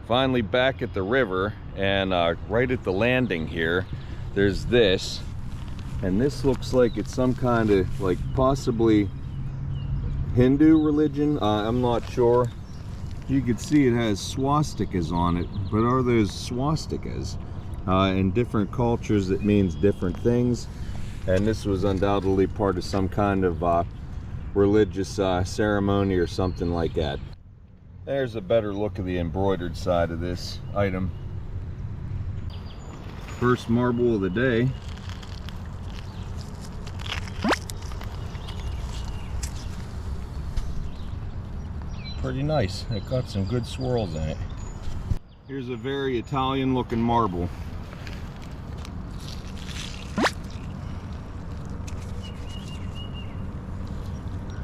Finally back at the river, and right at the landing here, there's this. And this looks like it's some kind of, like, possibly Hindu religion. I'm not sure. You can see it has swastikas on it, but are those swastikas? In different cultures it means different things, and this was undoubtedly part of some kind of religious ceremony or something like that. There's a better look of the embroidered side of this item. First marble of the day. Pretty nice. It got some good swirls in it. Here's a very Italian looking marble.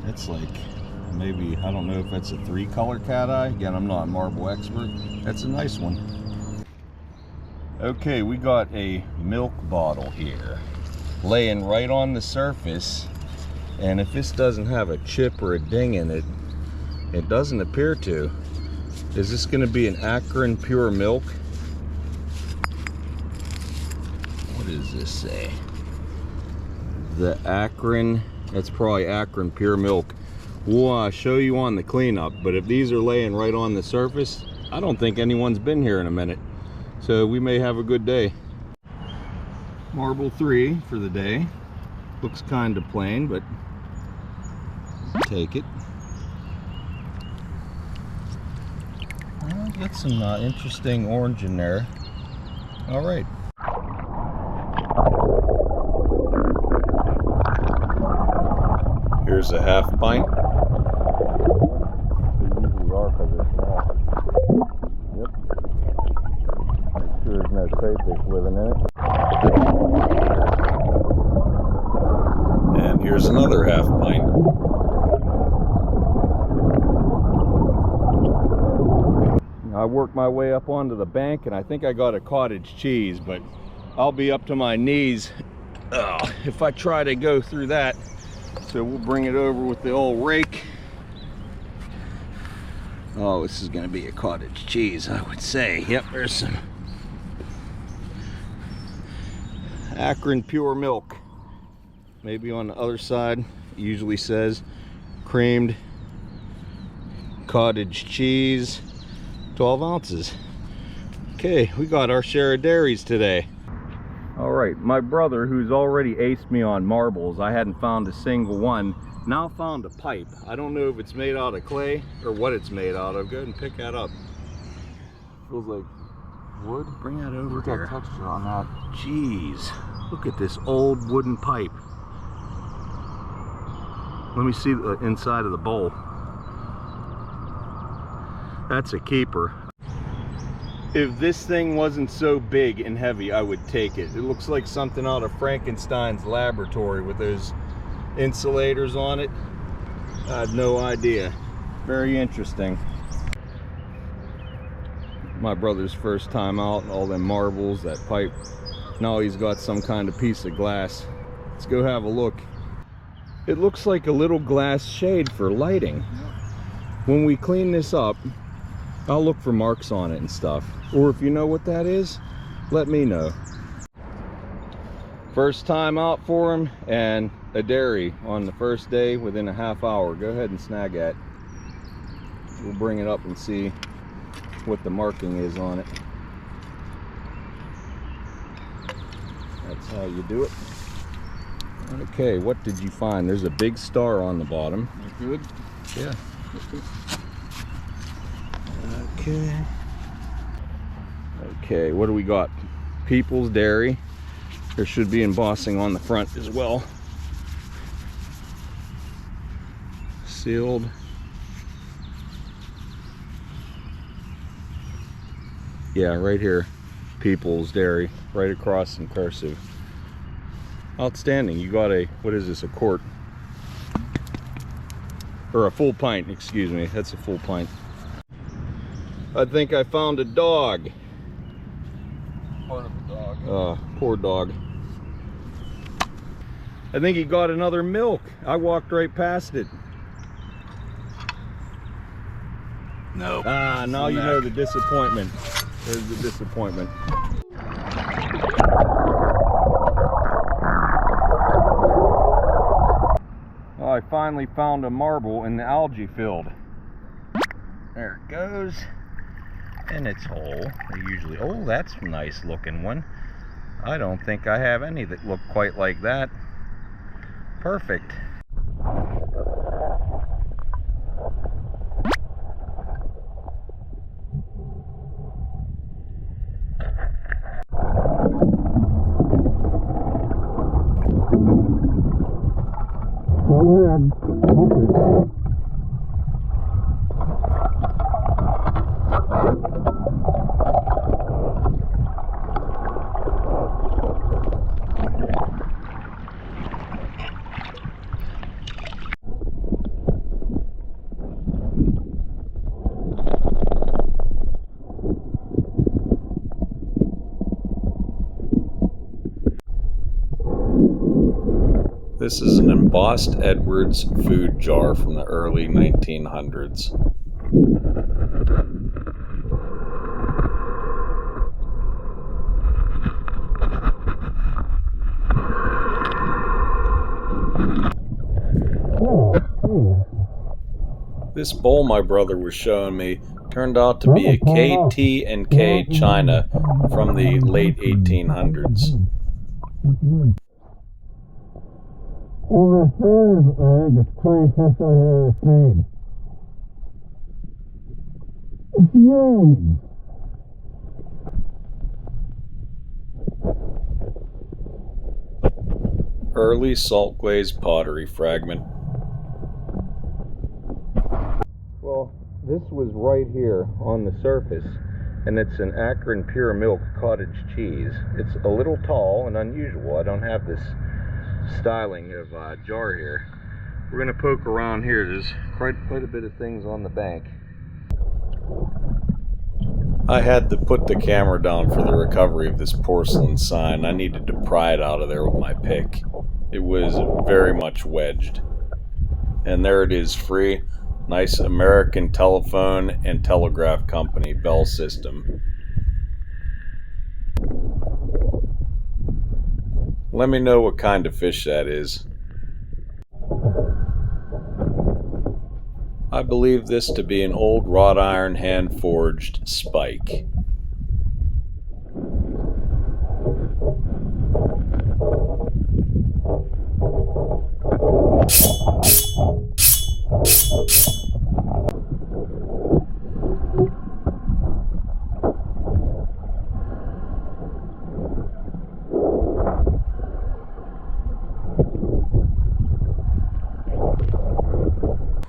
It's like, maybe, I don't know if that's a 3-color cat eye. Again, I'm not a marble expert. That's a nice one. Okay, we got a milk bottle here, laying right on the surface. And if this doesn't have a chip or a ding in it, it doesn't appear to. Is this going to be an Akron pure milk? What does this say? The Akron, that's probably Akron pure milk. We'll show you on the cleanup, but if these are laying right on the surface, I don't think anyone's been here in a minute. So we may have a good day. Marble 3 for the day. Looks kind of plain, but take it. Well, get some interesting orange in there. All right. Here's a half pint. They usually are because they're small. Yep. Make sure there's no crayfish living in it. And here's another half pint. I worked my way up onto the bank, and I think I got a cottage cheese, but I'll be up to my knees if I try to go through that. So we'll bring it over with the old rake. Oh, this is going to be a cottage cheese, I would say. Yep, there's some Akron pure milk. Maybe on the other side, it usually says creamed cottage cheese, 12 ounces. Okay, we got our share of dairies today. All right, my brother, who's already aced me on marbles, I hadn't found a single one, now found a pipe. I don't know if it's made out of clay or what it's made out of. Go ahead and pick that up. Feels like wood. Bring that over Look here. at that texture on that. Jeez, look at this old wooden pipe. Let me see the inside of the bowl. That's a keeper. If this thing wasn't so big and heavy, I would take it. It looks like something out of Frankenstein's laboratory with those insulators on it. I had no idea. Very interesting. My brother's first time out, all them marbles, that pipe. Now he's got some kind of piece of glass. Let's go have a look. It looks like a little glass shade for lighting. When we clean this up, I'll look for marks on it and stuff. Or if you know what that is, let me know. First time out for him, and a dairy on the first day within a half hour. Go ahead and snag that. We'll bring it up and see what the marking is on it. That's how you do it. Okay, what did you find? There's a big star on the bottom. You good? Yeah. Okay. Okay, what do we got? People's Dairy. There should be embossing on the front as well. Sealed. Yeah, right here. People's Dairy. Right across in cursive. Outstanding. You got a, what is this, a quart? Or a full pint, excuse me. That's a full pint. I think I found a dog. Part of the dog. Poor dog. I think he got another milk. I walked right past it. No. Ah, now you know the disappointment. There's the disappointment. Oh, I finally found a marble in the algae field. There it goes. In its hole. They usually, oh, that's a nice looking one. I don't think I have any that look quite like that. Perfect. This is an embossed Edwards food jar from the early 1900s. This bowl my brother was showing me turned out to be a KT&K china from the late 1800s. Well, the third egg is pretty fish I ever seen. It's huge. Early salt glazed pottery fragment. Well, this was right here on the surface, and it's an Akron pure milk cottage cheese. It's a little tall and unusual. I don't have this styling of jar here. We're gonna poke around here. There's quite a bit of things on the bank. I had to put the camera down for the recovery of this porcelain sign. I needed to pry it out of there with my pick. It was very much wedged. And there it is, free. Nice American telephone and telegraph company, Bell System. Let me know what kind of fish that is. I believe this to be an old wrought iron hand-forged spike.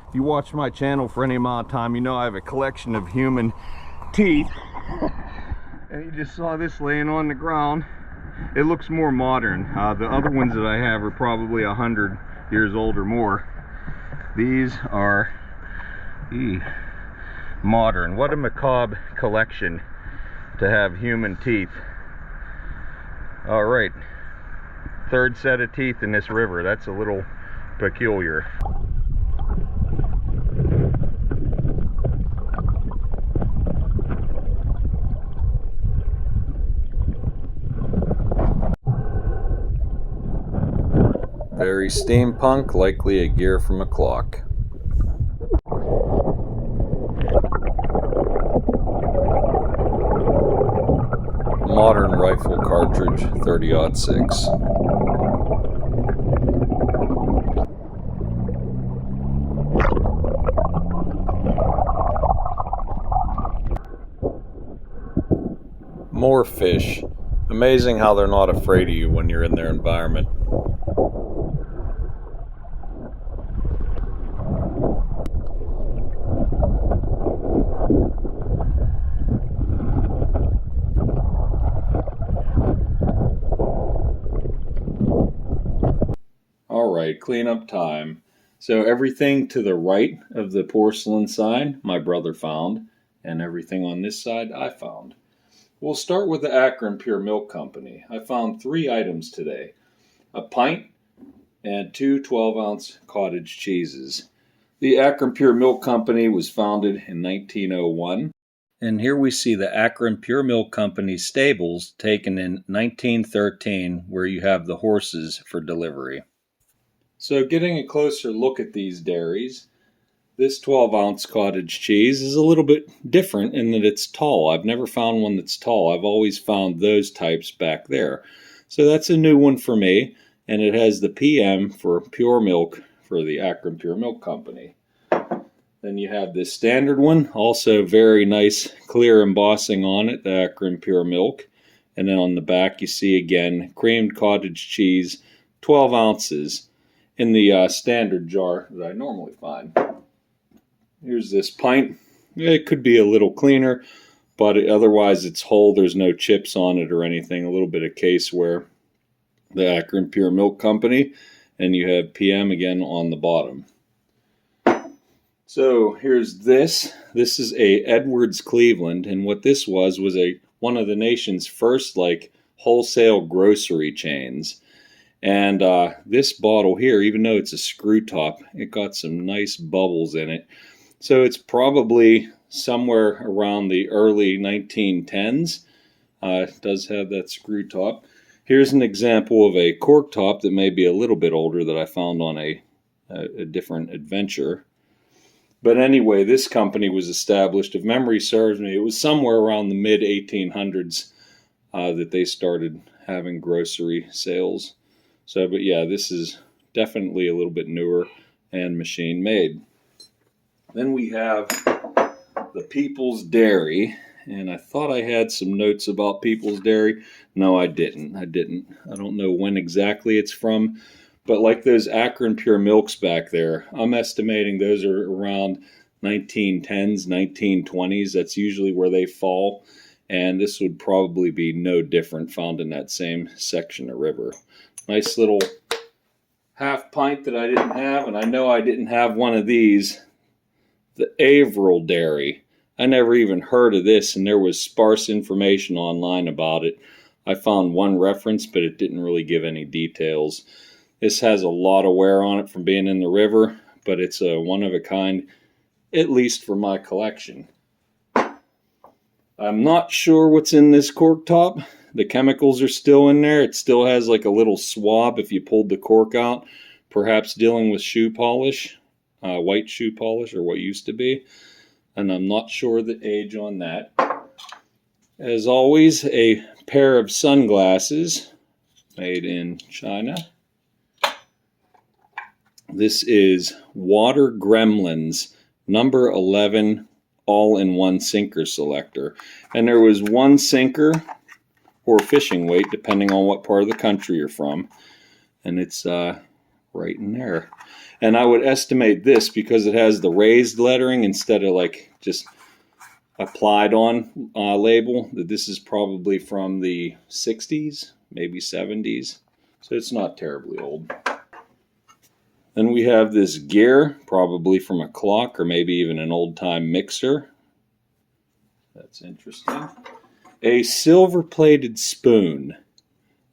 If you watch my channel for any amount of time, you know I have a collection of human teeth. And you just saw this laying on the ground. It looks more modern. The other ones that I have are probably 100 years old or more. These are modern. What a macabre collection to have human teeth. All right, third set of teeth in this river. That's a little peculiar. Very steampunk, likely a gear from a clock. Modern rifle cartridge, 30-06. More fish. Amazing how they're not afraid of you when you're in their environment. Alright, cleanup time. So everything to the right of the porcelain sign my brother found, and everything on this side I found. We'll start with the Akron Pure Milk Company. I found 3 items today. A pint and 2 12-ounce cottage cheeses. The Akron Pure Milk Company was founded in 1901. And here we see the Akron Pure Milk Company stables taken in 1913, where you have the horses for delivery. So getting a closer look at these dairies, this 12-ounce cottage cheese is a little bit different in that it's tall. I've never found one that's tall. I've always found those types back there. So that's a new one for me, and it has the PM for pure milk for the Akron Pure Milk Company. Then you have this standard one, also very nice clear embossing on it, the Akron Pure Milk. And then on the back you see again creamed cottage cheese, 12 ounces in the standard jar that I normally find. Here's this pint. It could be a little cleaner, but otherwise it's whole. There's no chips on it or anything. A little bit of caseware. The Akron Pure Milk Company, and you have PM again on the bottom. So here's this. This is a Edwards Cleveland, and what this was one of the nation's first wholesale grocery chains. And this bottle here, even though it's a screw top, it got some nice bubbles in it. So it's probably somewhere around the early 1910s. It does have that screw top. Here's an example of a cork top that may be a little bit older that I found on a different adventure. But anyway, this company was established, if memory serves me, it was somewhere around the mid-1800s that they started having grocery sales. So, but yeah, this is definitely a little bit newer and machine made. Then we have the People's Dairy, and I thought I had some notes about People's Dairy. No, I didn't. I don't know when exactly it's from, but like those Akron Pure Milks back there, I'm estimating those are around 1910s, 1920s. That's usually where they fall, and this would probably be no different, found in that same section of river. Nice little half pint that I didn't have, and I know I didn't have one of these. The Averill Dairy. I never even heard of this, and there was sparse information online about it. I found one reference, but it didn't really give any details. This has a lot of wear on it from being in the river, but it's a one of a kind, at least for my collection. I'm not sure what's in this cork top. The chemicals are still in there. It still has like a little swab if you pulled the cork out, perhaps dealing with shoe polish. White shoe polish, or what used to be, and I'm not sure the age on that. As always, a pair of sunglasses made in China. This is Water Gremlins number 11 all-in-one sinker selector, and there was one sinker or fishing weight depending on what part of the country you're from, and it's right in there. And I would estimate this, because it has the raised lettering instead of just applied on label, that this is probably from the 60s, maybe 70s. So it's not terribly old. Then we have this gear, probably from a clock or maybe even an old-time mixer. That's interesting. A silver-plated spoon.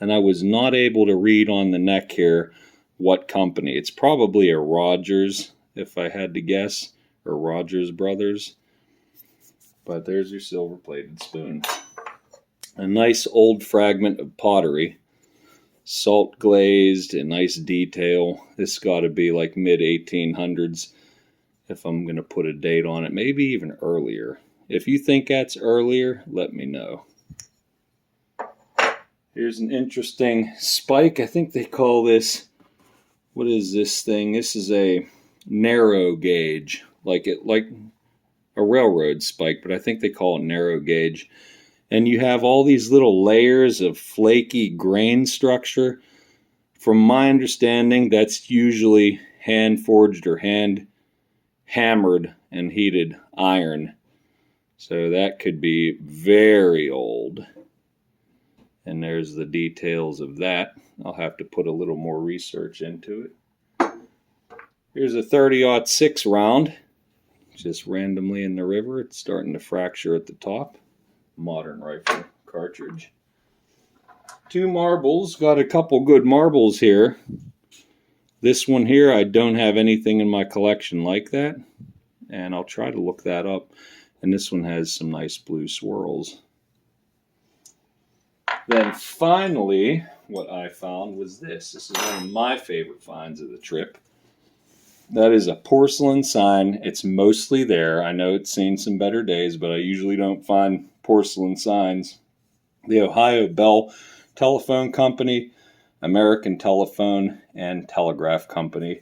And I was not able to read on the neck here what company. It's probably a Rogers, if I had to guess, or Rogers Brothers. But there's your silver-plated spoon. A nice old fragment of pottery, salt glazed, and nice detail. This got to be like mid-1800s, if I'm going to put a date on it, maybe even earlier. If you think that's earlier, let me know. Here's an interesting spike. I think they call this, what is this thing? This is a narrow gauge, like a railroad spike, but I think they call it narrow gauge. And you have all these little layers of flaky grain structure. From my understanding, that's usually hand forged or hand hammered and heated iron. So that could be very old. And there's the details of that. I'll have to put a little more research into it. Here's a 30-06 round, just randomly in the river. It's starting to fracture at the top. Modern rifle cartridge. 2 marbles. Got a couple good marbles here. This one here, I don't have anything in my collection like that, and I'll try to look that up. And this one has some nice blue swirls. Then finally, what I found was this. This is one of my favorite finds of the trip. That is a porcelain sign. It's mostly there. I know it's seen some better days, but I usually don't find porcelain signs. The Ohio Bell Telephone Company, American Telephone and Telegraph Company.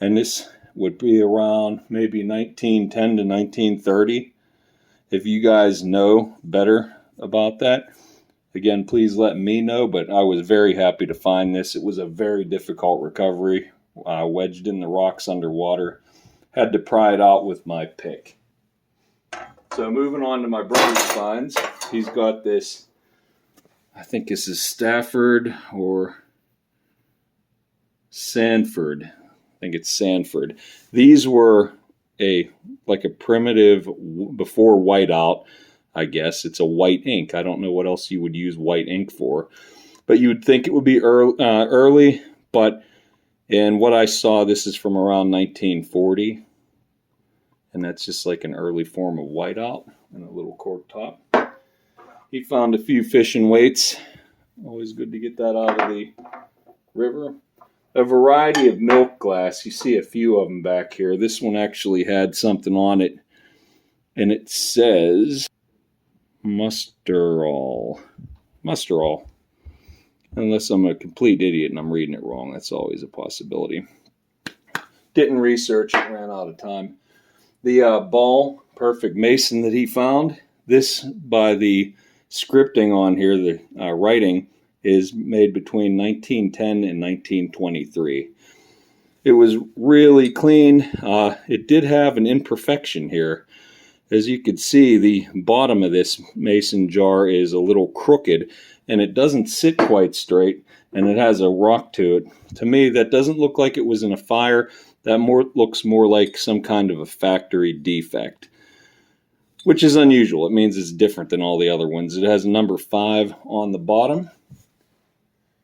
And this would be around maybe 1910 to 1930. If you guys know better about that, again, please let me know, but I was very happy to find this. It was a very difficult recovery, wedged in the rocks underwater. Had to pry it out with my pick. So moving on to my brother's finds, he's got this, I think this is Stafford or Sanford. I think it's Sanford. These were like a primitive, before whiteout, I guess. It's a white ink. I don't know what else you would use white ink for. But you would think it would be early, but in what I saw, this is from around 1940. And that's just like an early form of whiteout and a little cork top. He found a few fishing weights. Always good to get that out of the river. A variety of milk glass. You see a few of them back here. This one actually had something on it, and it says Musterol. Unless I'm a complete idiot and I'm reading it wrong. That's always a possibility. Didn't research it, ran out of time. The ball perfect mason that he found, this by the scripting on here, the writing, is made between 1910 and 1923. It was really clean. It did have an imperfection here. As you can see, the bottom of this mason jar is a little crooked, and it doesn't sit quite straight, and it has a rock to it. To me, that doesn't look like it was in a fire. That looks more like some kind of a factory defect, which is unusual. It means it's different than all the other ones. It has a number 5 on the bottom.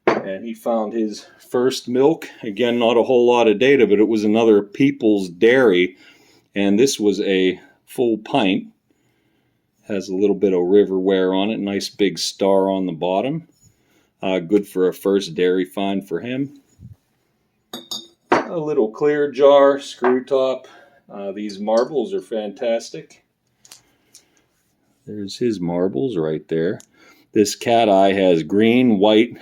And he found his first milk. Again, not a whole lot of data, but it was another People's Dairy. And this was a full pint. Has a little bit of river wear on it. Nice big star on the bottom. Good for a first dairy find for him. A little clear jar, screw top. These marbles are fantastic. There's his marbles right there. This cat eye has green, white,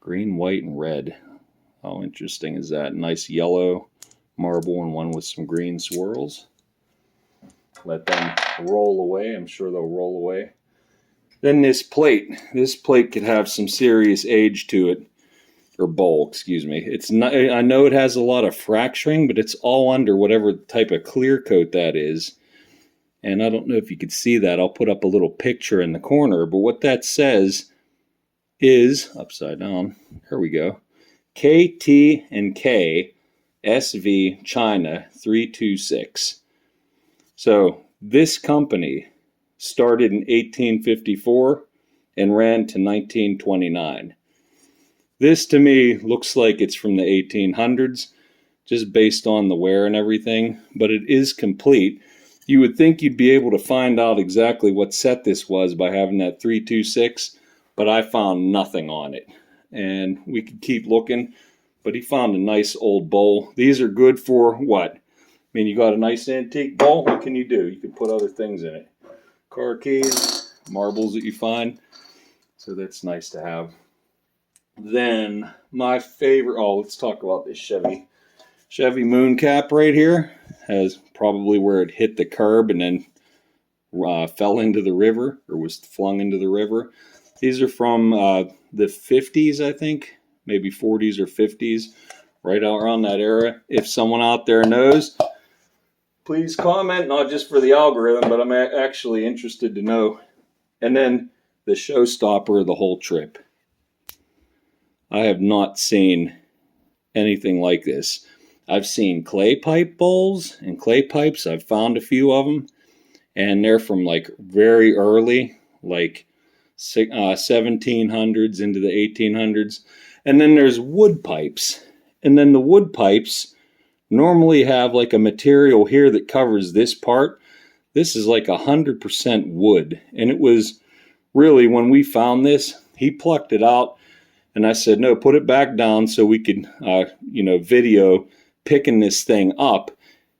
and red. How interesting is that? Nice yellow marble and one with some green swirls. Let them roll away. I'm sure they'll roll away. Then this plate. This plate could have some serious age to it. Or bowl, excuse me. It's not. I know it has a lot of fracturing, but it's all under whatever type of clear coat that is. And I don't know if you could see that. I'll put up a little picture in the corner. But what that says is, upside down, there we go, KT and K SV China 326. So this company started in 1854 and ran to 1929. This to me looks like it's from the 1800s, just based on the wear and everything, but it is complete. You would think you'd be able to find out exactly what set this was by having that 326, but I found nothing on it. And we could keep looking, but he found a nice old bowl. These are good for what? I mean, you got a nice antique bowl, what can you do? You can put other things in it. Car keys, marbles that you find. So that's nice to have. Then my favorite, let's talk about this Chevy moon cap right here. Has probably where it hit the curb and then fell into the river, or was flung into the river. These are from the 50s, I think, maybe 40s or 50s, right out around that era. If someone out there knows, please comment, not just for the algorithm, but I'm actually interested to know. And then the showstopper of the whole trip. I have not seen anything like this. I've seen clay pipe bowls and clay pipes. I've found a few of them, and they're from like very early, like 1700s into the 1800s. And then there's wood pipes, And then the wood pipes normally have like a material here that covers this part. This is like 100% wood. And it was really, when we found this, he plucked it out, and I said, no, put it back down so we could, video picking this thing up.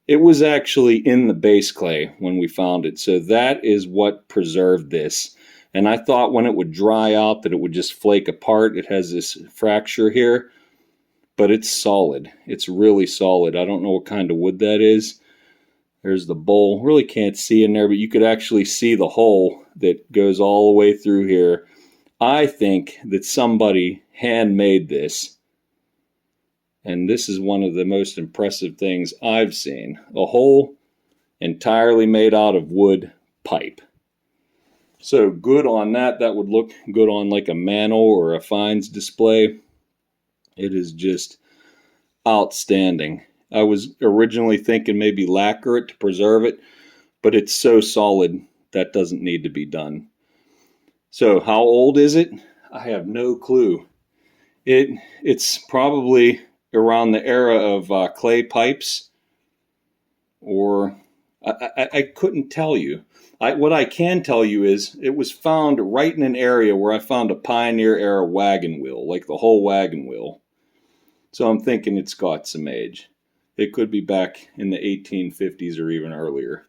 It was actually in the base clay when we found it. So that is what preserved this. And I thought when it would dry out that it would just flake apart. It has this fracture here, but it's solid. It's really solid. I don't know what kind of wood that is. There's the bowl. Really can't see in there, but you could actually see the hole that goes all the way through here. I think that somebody handmade this. And this is one of the most impressive things I've seen. A hole entirely made out of wood pipe. So good on that. That would look good on like a mantle or a finds display. It is just outstanding. I was originally thinking maybe lacquer it to preserve it, but it's so solid that doesn't need to be done. So how old is it? I have no clue. It's probably around the era of clay pipes, or I couldn't tell you. What I can tell you is it was found right in an area where I found a Pioneer era wagon wheel, like the whole wagon wheel. So I'm thinking it's got some age. It could be back in the 1850s or even earlier.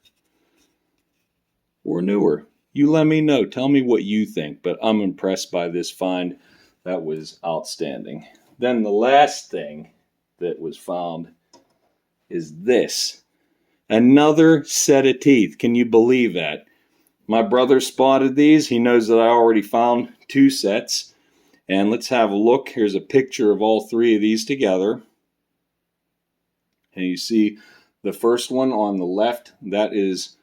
Or newer. You let me know. Tell me what you think. But I'm impressed by this find. That was outstanding. Then the last thing that was found is this. Another set of teeth. Can you believe that? My brother spotted these. He knows that I already found 2 sets. And let's have a look. Here's a picture of all 3 of these together. And you see the first one on the left, that is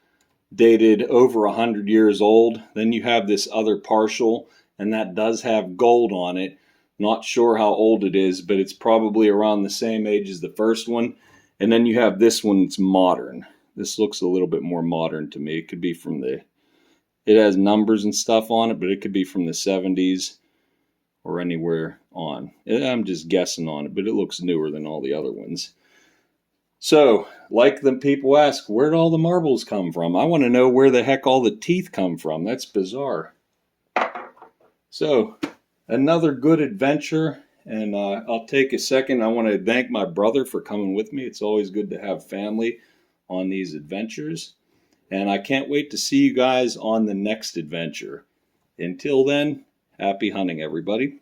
dated over 100 years old. Then you have this other partial, and that does have gold on it. Not sure how old it is, but it's probably around the same age as the first one. And then you have this one that's modern. This looks a little bit more modern to me. It could be from it has numbers and stuff on it, but it could be from the 70s or anywhere on. I'm just guessing on it, but it looks newer than all the other ones. So, like the people ask, where'd all the marbles come from? I want to know where the heck all the teeth come from. That's bizarre. So, another good adventure, and I'll take a second. I want to thank my brother for coming with me. It's always good to have family on these adventures, and I can't wait to see you guys on the next adventure. Until then, happy hunting, everybody.